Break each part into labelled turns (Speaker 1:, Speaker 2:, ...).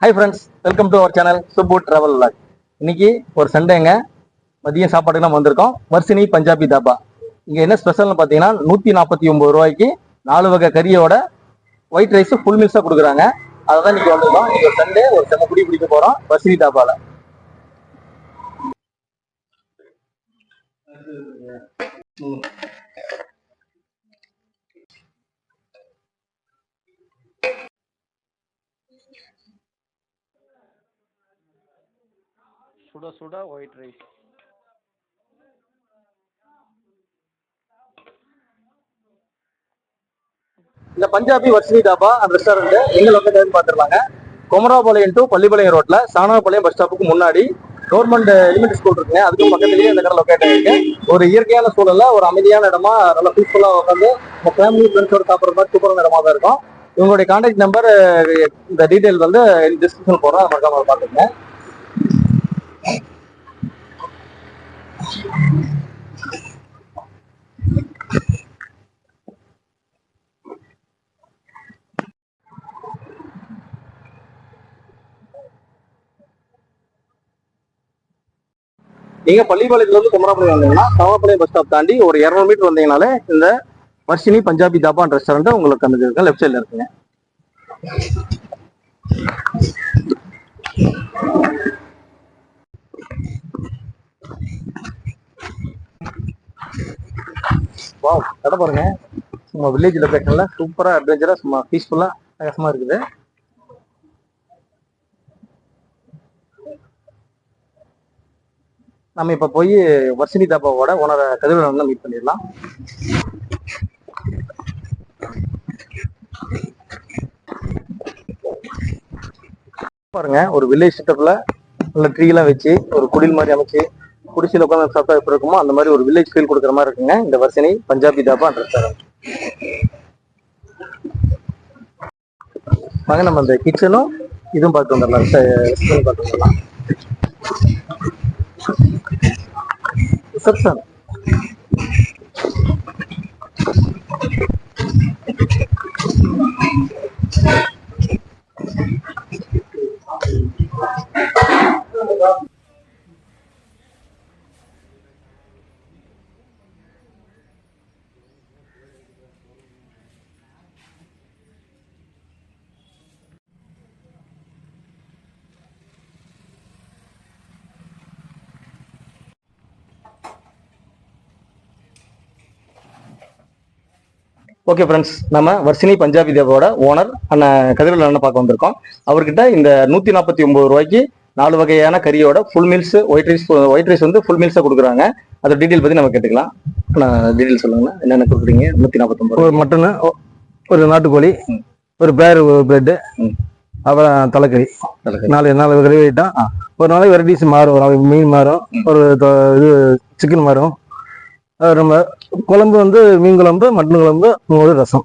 Speaker 1: Hi friends, welcome to our channel Subbu travel vlog. இன்னைக்கு ஒரு சண்டேங்க, மதியம் சாப்பாடுக்கு நம்ம வந்திருக்கோம். வர்ஷினி பஞ்சாபி தாபா. இங்கே என்ன ஸ்பெஷல்னு பார்த்தீங்கன்னா 149 ரூபாய்க்கு 4 வகை கறியோட ஒயிட் ரைஸ் ஃபுல் மீல்ஸாக கொடுக்குறாங்க. அதை தான் இன்னைக்கு வந்திருக்கோம். இன்னைக்கு ஒரு சண்டே, ஒரு செம்ம குடி பிடிக்க போகிறோம் வர்ஷினி தாபாவில். சுட சுட ஒயிட் ரைஸ். இந்த பஞ்சாபி வர்ஷினி தாபா அந்த ரெஸ்டாரண்ட் எங்க லொக்கேட் பார்த்துருவாங்க. குமராபாளையம் டு பள்ளிப்பாளையம் ரோட்ல சாணாபாளையம் பஸ் ஸ்டாப்புக்கு முன்னாடி கவர்மெண்ட் எலிமெண்ட்ரி ஸ்கூல் இருக்குங்க, அதுக்கு பக்கத்துலயே இந்த கடை லொக்கேட் ஆயிருக்கு. ஒரு இயற்கையான சூழல்ல ஒரு அமைதியான இடமா, நல்லா பீஸ்ஃபுல்லா உட்காந்து ஃபேமிலி ஃப்ரெண்ட்ஸோட சாப்பிட்ற மாதிரி சூப்பரான இடமா தான் இருக்கும். இவங்களுடைய கான்டாக்ட் நம்பர், இந்த டீடைல் வந்து டிஸ்கிரிப்ஷன் போடுறேன், மறக்காம பார்த்துக்கங்க. நீங்க பள்ளிப்பாளையத்துல இருந்து குமராபாளையம் வந்தீங்கன்னா சாவாபாளையம் பஸ் ஸ்டாப் தாண்டி ஒரு 200 மீட்டர் வந்தீங்கனாலே இந்த வர்ஷினி பஞ்சாபி தாபா ரெஸ்டாரண்ட் உங்களுக்கு அந்த லெஃப்ட் சைட்ல இருக்குங்க. வாவ், கடை பாருங்க, சும்மா வில்லேஜ் லொகேஷன்ல சூப்பரா அட்வென்ச்சரா சும்மா பீஸ்ஃபுல்லா பிரகாசமா இருக்குது. நம்ம இப்ப போய் வர்ஷினி தாபாவோட ஓனர் கதிரவன் மீட் பண்ணிடலாம். பாருங்க, ஒரு வில்லேஜ் செட்டப்ல நல்ல ட்ரீ எல்லாம் வச்சு ஒரு குடில் மாதிரி அமைச்சு குடிசையில் உட்காந்து சாப்பிட்டா எப்படி இருக்குமோ அந்த மாதிரி ஒரு வில்லேஜ் ஃபீல் கொடுக்குற மாதிரி இருக்குங்க இந்த வர்ஷினி பஞ்சாபி தாபா ரெஸ்டாரண்ட். வாங்க நம்ம அந்த கிச்சனும் இதுவும் பார்த்து வந்துடலாம், பார்த்து வந்துடலாம். ரிசப்ஷன் ஓகே ஃப்ரெண்ட்ஸ், நம்ம வர்ஷினி பஞ்சாபி தாபாவோட ஓனர் அண்ணன் கதிரவன் அண்ணன் பார்க்க வந்திருக்கோம். அவர்கிட்ட இந்த 149 ரூபாய்க்கு 4 வகையான கறியோட ஃபுல் மீல்ஸ் ஒயிட் ரைஸ் வந்து ஃபுல் மீல்ஸாக கொடுக்குறாங்க. அதோட டீட்டெயில் பற்றி நம்ம கேட்டுக்கலாம். நான் டீட்டெயில் சொல்லுங்கண்ணா, என்னென்ன கொடுக்குறீங்க? 149
Speaker 2: ஒரு மட்டனு, ஒரு நாட்டுக்கோழி, ஒரு பேர், ஒரு பிரெட்டு, அப்புறம் தலைக்கறி. 4 கறி ஐட்டம். ஒரு நாளைக்கு வெரைட்டிஸ் மாறும். ஒரு நாளைக்கு மீன் மாறும், ஒரு இது சிக்கன் மாறும். நம்ம குழம்பு வந்து மீன் குழம்பு, மட்டன் குழம்பு, ஒரு ரசம்.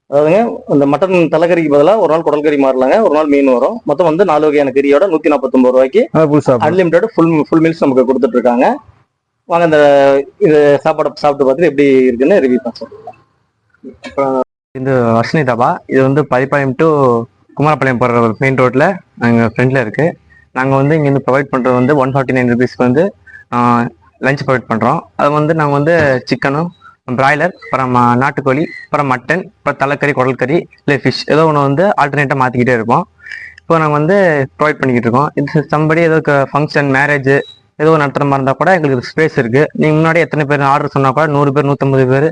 Speaker 1: அதாவதுங்க, இந்த மட்டன் தலைக்கறிக்கு பதிலாக ஒரு நாள் குடல் கறி மாறலாங்க, ஒரு நாள் மீன் வரும். மொத்தம் வந்து 4 வகையான கறியோட 149 ரூபாய்க்கு அன்லிமிட்டட் ஃபுல் மீல்ஸ் நமக்கு கொடுத்துட்டு இருக்காங்க. வாங்க இந்த இது சாப்பாடு சாப்பிட்டு பார்த்துட்டு எப்படி இருக்குன்னு ரிவ்யூ தான் சொல்லுங்க.
Speaker 3: இப்போ இந்த வர்ஷினி தாபா இது வந்து பள்ளிப்பாளையம் டு குமாரபாளையம் போகிற ஒரு மெயின் ரோட்டில் நாங்கள் ஃப்ரெண்டில் இருக்குது. நாங்கள் வந்து இங்கேருந்து ப்ரொவைட் பண்ணுறது வந்து 149 ருபீஸ்க்கு வந்து லஞ்ச் ப்ரொவைட் பண்ணுறோம். அது வந்து நாங்கள் வந்து சிக்கனும், பிராய்லர், அப்புறம் நாட்டுக்கோழி, அப்புறம் மட்டன், அப்புறம் தலைக்கறி, குடல் கறி, இல்லை ஃபிஷ், ஏதோ ஒன்று வந்து ஆல்டர்னேட்டாக மாற்றிக்கிட்டே இருப்போம். இப்போ நாங்கள் வந்து ப்ரொவைட் பண்ணிக்கிட்டு இருக்கோம். இது சம்படி ஏதோ ஃபங்க்ஷன், மேரேஜ் ஏதோ நடத்துகிற மாதிரி இருந்தால் கூட எங்களுக்கு ஸ்பேஸ் இருக்குது. நீங்கள் முன்னாடி எத்தனை பேர் ஆர்டர் சொன்னால் கூட 100 பேர், 150 பேர்,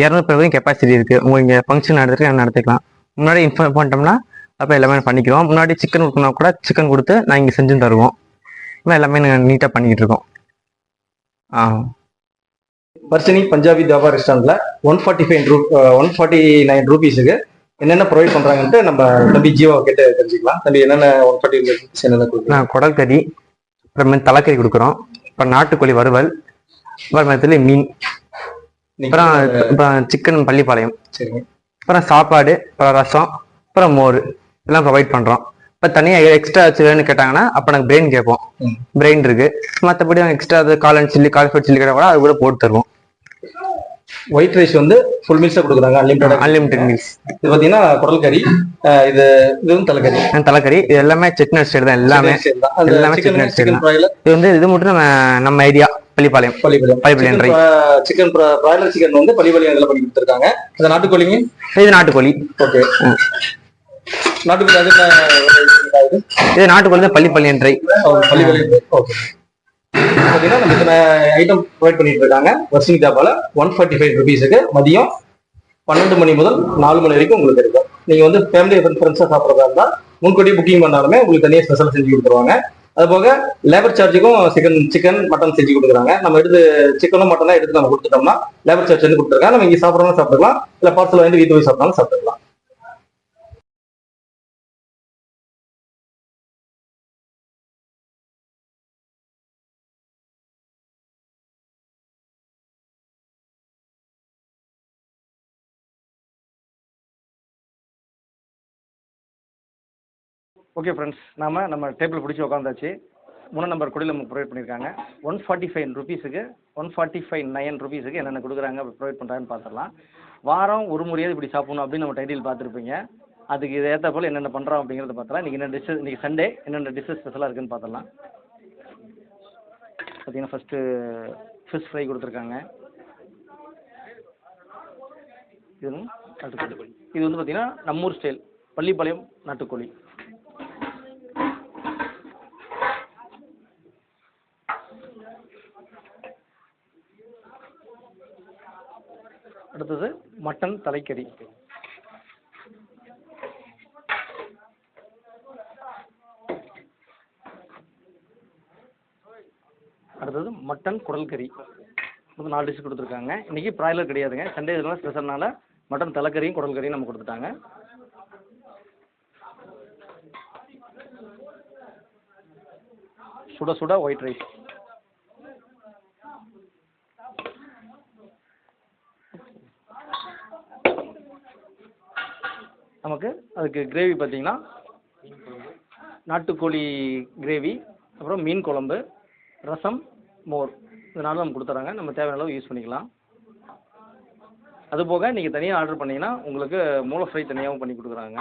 Speaker 3: 200 பேர் வரைக்கும் கெப்பாசிட்டி இருக்குது. உங்களுக்கு இங்கே ஃபங்க்ஷன் நடத்துட்டு நடத்திக்கலாம். முன்னாடி இன்ஃபார்ம் பண்ணிட்டோம்னா அப்போ எல்லாமே பண்ணிக்கிறோம். முன்னாடி சிக்கன் கொடுக்கணும்னா கூட சிக்கன் கொடுத்து நான் இங்கே செஞ்சு தருவோம். எல்லாமே நாங்கள் நீட்டாக பண்ணிக்கிட்டு இருக்கோம்.
Speaker 1: வர்ஷினி பஞ்சாபி தாபா ரெஸ்டாரண்ட்ல 149 ரூபீஸுக்கு என்னென்ன ப்ரொவைட் பண்றாங்கன்ட்டு நம்ம தம்பி ஜீவா கேட்டு தெரிஞ்சுக்கலாம். தம்பி, என்னென்ன 149 ரூபீஸ் என்னென்ன கொடுக்குறோம்?
Speaker 3: குடல் கறி, அப்புறம் தலைக்கறி கொடுக்குறோம், அப்புறம் நாட்டுக்கோழி வறுவல், அப்புறம் மீன், அப்புறம் சிக்கன் பள்ளிப்பாளையம்,
Speaker 1: சரிங்க,
Speaker 3: அப்புறம் சாப்பாடு, அப்புறம் ரசம், அப்புறம் மோர் எல்லாம் ப்ரொவைட் பண்றோம். இப்போ தனியாக எக்ஸ்ட்ரா வேணும்னு கேட்டாங்கன்னா அப்போ நாங்கள் பிரெயின் கேட்போம். பிரெயின் இருக்கு. மற்றபடி எக்ஸ்ட்ரா அது காளான் சில்லி, காலிஃப்ளவர் சில்லி கேட்டால் கூட அது கூட போட்டு தருவோம்.
Speaker 1: ஒயிட் ரைஸ் வந்து ஃபுல் மீல்ஸாக கொடுக்குறாங்க, அன்லிமிட்டட்.
Speaker 3: Unlimited meals.
Speaker 1: இது பார்த்தீங்கன்னா குடல் கறி, இது இதுவும் தலைக்கறி.
Speaker 3: தலைக்கறி இது எல்லாமே செட்னட் ஸ்டைல் தான், எல்லாமே எல்லாமே செட்னட் ஸ்டைல் தான். இது வந்து இது மட்டும் நம்ம area Pallipalayam try.
Speaker 1: Chicken broiler chicken வந்து பள்ளிப்பாளையம் இதெல்லாம் பண்ணி கொடுத்துருக்காங்க. இந்த நாட்டுக்கோழிங்க, இது நாட்டுக்கோழி. ஓகே, நாட்டுக்கோழி அது இது நாட்டுக்கோழி தான் Pallipalayam try. Pallipalayam try. Okay, பார்த்தீங்கன்னா நம்ம இத்தனை ஐட்டம் ப்ரொவைட் பண்ணிட்டு இருக்காங்க வர்ஷினி தாபால. 145 rupeesக்கு மதியம் 12 மணி முதல் 4 மணி வரைக்கும் உங்களுக்கு இருக்கும். நீங்க வந்து ஃபேமிலி ஃப்ரெண்ட்ஸாக சாப்பிட்றதா இருந்தால் முன்கூட்டியே புக்கிங் பண்ணாலுமே உங்களுக்கு தனியாக ஸ்பெஷல் செஞ்சு கொடுத்துருவாங்க. அது போக லேபர் சார்ஜுக்கும் சிக்கன் மட்டன் செஞ்சு கொடுக்குறாங்க. நம்ம எடுத்து சிக்கனும் மட்டனும் எடுத்து நம்ம கொடுத்துட்டோம்னா லேபர் சார்ஜ் வந்து கொடுத்துருக்காங்க. நம்ம இங்கே சாப்பிட்றோம்னா சாப்பிட்டுக்கலாம், இல்லை பார்சல் வந்து வீட்டு போய் சாப்பிட்டாலும் சாப்பிட்டுக்கலாம். ஓகே ஃப்ரெண்ட்ஸ், நம்ம டேபிள் பிடிச்சி உட்காந்தாச்சு. 3 நம்பர் குடியில் நமக்கு ப்ரொவைட் பண்ணியிருக்காங்க. 145 rupeesக்கு 145 rupeesக்கு என்னென்ன கொடுக்குறாங்க ப்ரொவைட் பண்ணுறாங்கன்னு பார்த்துடலாம். வாரம் ஒரு முறையாவது இப்படி சாப்பிடணும் அப்படின்னு நம்ம டைட்டில் பார்த்துருப்பீங்க. அதுக்கு இது ஏற்ற போல் என்னென்ன பண்ணுறோம் அப்படிங்கிறத பார்த்தலாம். இன்றைக்கி என்ன டிஷ்ஷு, இன்றைக்கி சண்டே என்னென்ன டிஷ்ஷஸ் ஸ்பெஷலாக இருக்குன்னு பார்த்துடலாம். பார்த்தீங்கன்னா ஃபஸ்ட்டு ஃபிஷ் ஃப்ரை கொடுத்துருக்காங்க. இதுவும் நாட்டுக்கோழி. இது வந்து பார்த்தீங்கன்னா நம்மூர் ஸ்டைல் பள்ளிப்பாளையம் நாட்டுக்கோழி. அடுத்தது மட்டன் தலைக்கறி. அடுத்தது மட்டன் குடல் கறி. 4 டிஷ் கொடுத்துருக்காங்க. இன்னைக்கு பிராய்லர் கிடையாதுங்க, சண்டே இதெல்லாம் ஸ்பெஷல்னால மட்டன் தலைக்கறியும் குடல் கறியும் நம்ம கொடுத்துட்டாங்க. சுட சுட ஒயிட் ரைஸ். நமக்கு அதுக்கு கிரேவி பார்த்தீங்கன்னா நாட்டுக்கோழி கிரேவி, அப்புறம் மீன் குழம்பு, ரசம், மோர், இதனால நம்ம கொடுத்துட்றாங்க. நம்ம தேவையான அளவு யூஸ் பண்ணிக்கலாம். அதுபோக நீங்கள் தனியாக ஆர்டர் பண்ணிங்கன்னா உங்களுக்கு மூளை ஃப்ரை தனியாகவும் பண்ணி கொடுக்குறாங்க.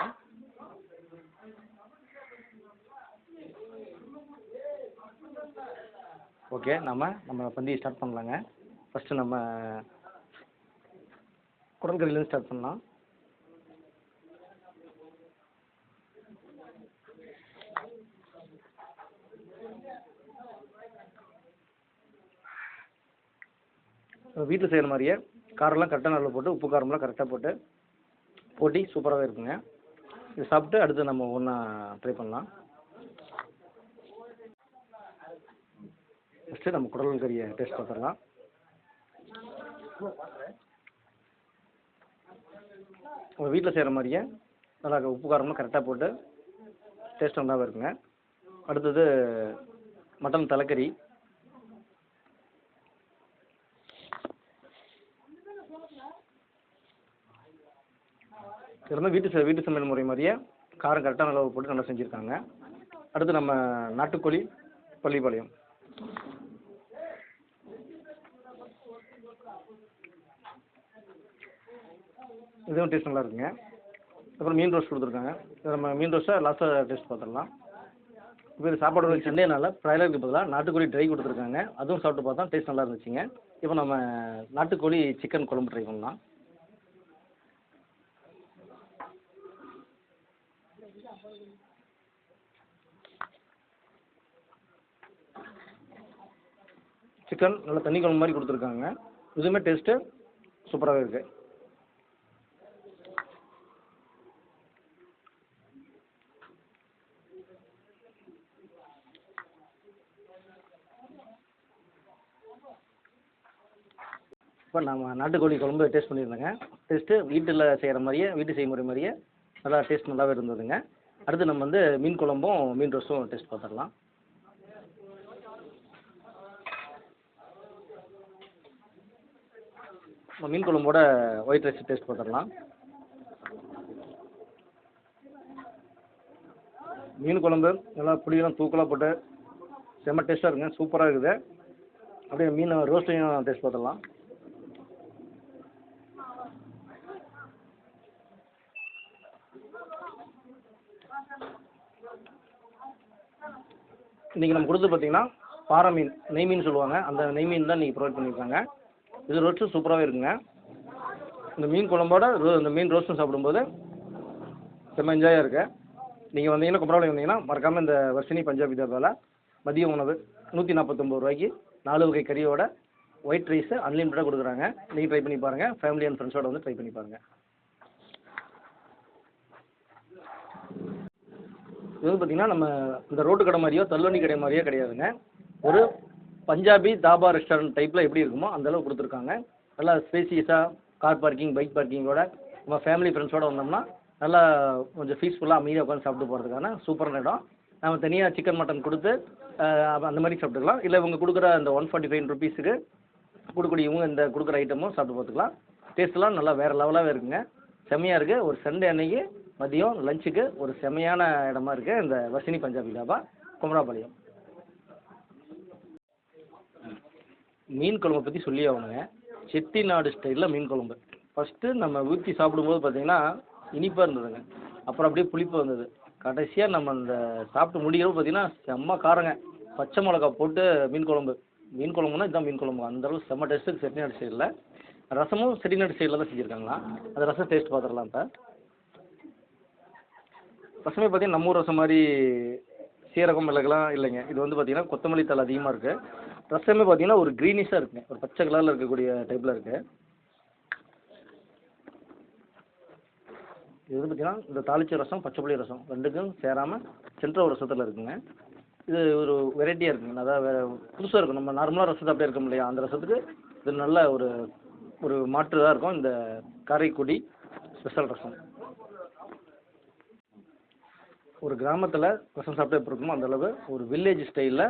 Speaker 1: ஓகே, நம்ம பந்தியை ஸ்டார்ட் பண்ணலாங்க. ஃபஸ்ட்டு நம்ம குடல் கறியிலேருந்து ஸ்டார்ட் பண்ணலாம். வீட்டில் செய்கிற மாதிரியே காரெல்லாம் கரெக்டாக நல்லா போட்டு உப்பு காரம்லாம் கரெக்டாக போட்டி சூப்பராகவே இருக்குங்க. இது சாப்பிட்டு அடுத்து நம்ம ஒன்றா ட்ரை பண்ணலாம். ஃபஸ்ட்டு நம்ம குடல் கறியை டேஸ்ட் பார்த்துடலாம். உங்கள் வீட்டில் செய்கிற மாதிரியே நல்லா உப்பு காரம்லாம் கரெக்டாக போட்டு டேஸ்ட் நல்லாவே இருக்குங்க. அடுத்தது மட்டன் தலைக்கறி. இதெல்லாம் வீட்டு சமையல் முறை மாதிரியே காரம் கரெக்டாக நல்லா போட்டு நல்லா செஞ்சுருக்காங்க. அடுத்து நம்ம நாட்டுக்கோழி பள்ளிப்பாளையம். இதுவும் டேஸ்ட் நல்லா இருக்குங்க. அப்புறம் மீன் ரோஸ்ட் கொடுத்துருக்காங்க. நம்ம மீன் ரோஸ்ட்டாக லாஸ்ட்டாக டேஸ்ட் பார்த்துடலாம். இப்போ இது சாப்பாடு சண்டேனால பிராய்லருக்கு பதிலாக நாட்டுக்கோழி ட்ரை கொடுத்துருக்காங்க. அதுவும் சாப்பிட்டு பார்த்தா டேஸ்ட் நல்லா இருந்துச்சுங்க. இப்போ நம்ம நாட்டுக்கோழி சிக்கன் குழம்பு ட்ரை பண்ணலாம். சிக்கன் நல்லா தண்ணி குழம்பு மாதிரி கொடுத்துருக்காங்க. இதுவுமே டேஸ்ட்டு சூப்பராகவே இருக்குது. இப்போ நம்ம நாட்டுக்கோழி குழம்பு டேஸ்ட் பண்ணியிருந்தேங்க. டேஸ்ட்டு வீட்டில் செய்கிற மாதிரியே வீட்டு செய்முறை மாதிரியே நல்லா டேஸ்ட் நல்லாவே இருந்ததுங்க. அடுத்து நம்ம வந்து மீன் குழம்பும் மீன் ரோஸ்ட்டும் டேஸ்ட் பார்த்துடலாம். மீன் குழம்போட ஒயிட் ரைஸ் டேஸ்ட் பார்த்துடலாம். மீன் குழம்பு நல்லா புளியெல்லாம் தூக்கலாக போட்டு செம்ம டேஸ்ட்டாக இருக்குங்க, சூப்பராக இருக்குது. அப்படியே மீன் ரோஸ்ட்டையும் டேஸ்ட் பார்த்துடலாம்.
Speaker 4: இன்றைக்கி நம்ம கொடுத்து பார்த்தீங்கன்னா பாறை மீன், நெய் மீன் சொல்லுவாங்க, அந்த நெய் மீன் தான் இன்றைக்கி ப்ரொவைட் பண்ணியிருக்காங்க. இது ரோஸ்ட்டு சூப்பராகவே இருக்குங்க. இந்த மீன் குழம்போட இந்த மீன் ரோஸ்ட்டும் சாப்பிடும்போது செம்ம என்ஜாயாக இருக்குது. நீங்கள் வந்தீங்கன்னா குமராபாளையம் வந்தீங்கன்னா மறக்காமல் இந்த வர்ஷினி பஞ்சாபி தாபாவில் மதிய உணவு 149 ரூபாய்க்கு 4 வகை கறியோட ஒயிட் ரைஸு அன்லிமிட்டடாக கொடுக்குறாங்க. நீங்கள் ட்ரை பண்ணி பாருங்கள், ஃபேமிலி அண்ட் ஃப்ரெண்ட்ஸோட வந்து ட்ரை பண்ணி பாருங்கள். இது வந்து பார்த்திங்கன்னா நம்ம இந்த ரோட்டு கடை மாதிரியோ தள்ளுவண்டி கடை மாதிரியோ கிடையாதுங்க. ஒரு பஞ்சாபி தாபா ரெஸ்டாரண்ட் டைப்பில் எப்படி இருக்குமோ அந்தளவு கொடுத்துருக்காங்க. நல்லா ஸ்பேசியஸாக கார் பார்க்கிங், பைக் பார்க்கிங்கோட நம்ம ஃபேமிலி ஃப்ரெண்ட்ஸோடு வந்தோம்னா நல்லா கொஞ்சம் பீஸ்ஃபுல்லாக அமைதியாக உட்காந்து சாப்பிட்டு போகிறதுக்கான சூப்பரான இடம். நம்ம தனியாக சிக்கன் மட்டன் கொடுத்து அந்த மாதிரி சாப்பிட்டுக்கலாம். இல்லை இவங்க கொடுக்குற அந்த 145 ருபீஸுக்கு கொடுக்கக்கூடிய இவங்க இந்த கொடுக்குற ஐட்டமும் சாப்பிட்டு பார்த்துக்கலாம். டேஸ்ட்லாம் நல்லா வேறு லெவலாகவே இருக்குங்க. செம்மையாக இருக்குது. ஒரு சண்டே அன்னைக்கு மதியம் லஞ்சுக்கு ஒரு செம்மையான இடமா இருக்குது இந்த வர்ஷினி பஞ்சாபி தாபா குமராபாளையம். மீன் குழம்பை பற்றி சொல்லி ஆகணுங்க. செட்டிநாடு ஸ்டைலில் மீன் குழம்பு ஃபஸ்ட்டு நம்ம ஊற்றி சாப்பிடும்போது பார்த்திங்கன்னா இனிப்பாக இருந்ததுங்க. அப்புறம் அப்படியே புளிப்பு வந்தது. கடைசியாக நம்ம அந்த சாப்பிட்டு முடிகிறப்ப பார்த்திங்கன்னா செம்ம காரங்க. பச்சை மிளகா போட்டு மீன் குழம்பு. மீன் குழம்புனா இதுதான் மீன் குழம்பு. அந்தளவு செம்ம டேஸ்ட்டு செட்டிநாடு ஸ்டைலில். ரசமும் செட்டிநாடு ஸ்டைலில் தான் செஞ்சுருக்காங்களா. அந்த ரசம் டேஸ்ட் பார்த்துடலாம். இப்போ ரசமே பார்த்திங்கன்னா நம்ம ஊர் ரசம் மாதிரி சீரகம் மிளகுலாம் இல்லைங்க. இது வந்து பார்த்திங்கன்னா கொத்தமல்லி தழை அதிகமாக இருக்குது. ரசமே பார்த்திங்கன்னா ஒரு க்ரீனிஷாக இருக்குங்க, ஒரு பச்சை கலரில் இருக்கக்கூடிய டைப்பில் இருக்குது. இது வந்து பார்த்திங்கன்னா இந்த தாளிச்ச ரசம், பச்சைப்புளி ரசம் ரெண்டுக்கும் சேராமல் சென்ட்ரல் ஒரு ரசத்தில் இருக்குங்க. இது ஒரு வெரைட்டியாக இருக்குங்க. அதாவது வேறு புதுசாக இருக்கும். நம்ம நார்மலாக ரசத்தை அப்படியே இருக்கும் இல்லையா, அந்த ரசத்துக்கு இது நல்ல ஒரு மாற்று தான் இருக்கும் இந்த காரைக்குடி ஸ்பெஷல் ரசம். ஒரு கிராமத்தில் ரசம் சாப்பிட்டா எப்படி இருக்குமோ அந்தளவு ஒரு வில்லேஜ் ஸ்டைலில்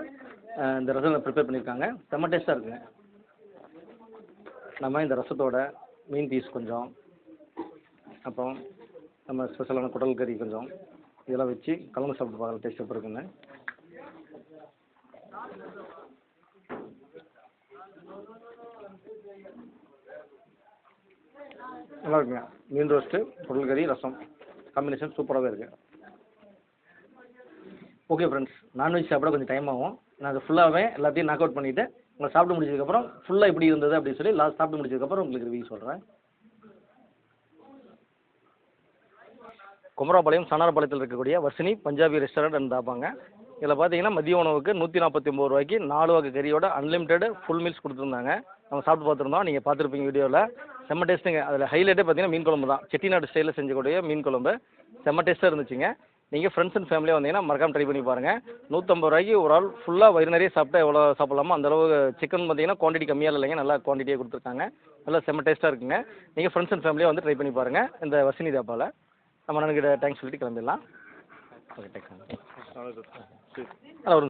Speaker 4: இந்த ரசம் ப்ரிப்பேர் பண்ணியிருக்காங்க. செம்ம டேஸ்ட்டாக இருக்குங்க. நம்ம இந்த ரசத்தோட மீன் பீஸ் கொஞ்சம், அப்புறம் நம்ம ஸ்பெஷலான குடல் கறி கொஞ்சம் இதெல்லாம் வச்சு கலந்து சாப்பிட்டு பார்க்குற டேஸ்ட் எப்படி இருக்குங்க. நல்லா இருக்குங்க. மீன் ரோஸ்ட்டு, குடல் கறி, ரசம் காம்பினேஷன் சூப்பராகவே இருக்குது. ஓகே ஃப்ரெண்ட்ஸ், நான்வெஜ் சாப்பிட கொஞ்சம் டைம் ஆகும். நான் அதை ஃபுல்லாகவே எல்லாத்தையும் நாக் அவுட் பண்ணிவிட்டு உங்களை சாப்பிட்டு முடிச்சதுக்கப்புறம் ஃபுல்லாக எப்படி இருந்தது அப்படின்னு சொல்லி சாப்பிட்டு முடிச்சதுக்கப்புறம் உங்களுக்கு ரிவ்யூ சொல்கிறேன். குமராபாளையம் சனாரபாளையத்தில் இருக்கக்கூடிய வர்ஷினி பஞ்சாபி ரெஸ்டாரண்ட் அண்ட் தாபாங்க. இதில் பார்த்தீங்கன்னா மதிய உணவுக்கு 149 ரூபாய்க்கு 4 வகை கறியோட அன்லிமிட்டெட் ஃபுல் மீல்ஸ் கொடுத்துருந்தாங்க. நம்ம சாப்பிட்டு பார்த்துருந்தோம், நீங்கள் பார்த்துருப்பீங்க வீடியோவில். செம்ம டேஸ்ட்டுங்க. அதில் ஹைலைட்டே பார்த்தீங்கன்னா மீன் குழம்பு தான். செட்டிநாடு ஸ்டைலில் செஞ்சக்கூடிய மீன் குழம்பு செம்ம டேஸ்ட்டாக இருந்துச்சுங்க. நீங்கள் ஃப்ரெண்ட்ஸ் அண்ட் ஃபேமிலியாக வந்தீங்கன்னா மறக்காம ட்ரை பண்ணி பாருங்கள். 150 ரூபாய்க்கு ஒரு ஆள் ஃபுல்லாக வயிறு நிறைய சாப்பிட்டா எவ்வளோ சாப்பிட்லாமோ அந்தளவு சிக்கன் பார்த்தீங்கன்னா குவான்டிட்டி கம்மியாக இல்லைங்க, நல்லா குவான்டிட்டியாக கொடுத்துருக்காங்க. நல்லா செம்ம டேஸ்ட்டாக இருக்குங்க. நீங்கள் ஃப்ரெண்ட்ஸ் அண்ட் ஃபேமிலியாக வந்து ட்ரை பண்ணி பாருங்கள் இந்த வர்ஷினி தாபாவில். நம்ம அண்ணனுக்கிட்ட தேங்க்ஸ் சொல்லிட்டு கிளம்பிடலாம். Okay, thanks. ஒரு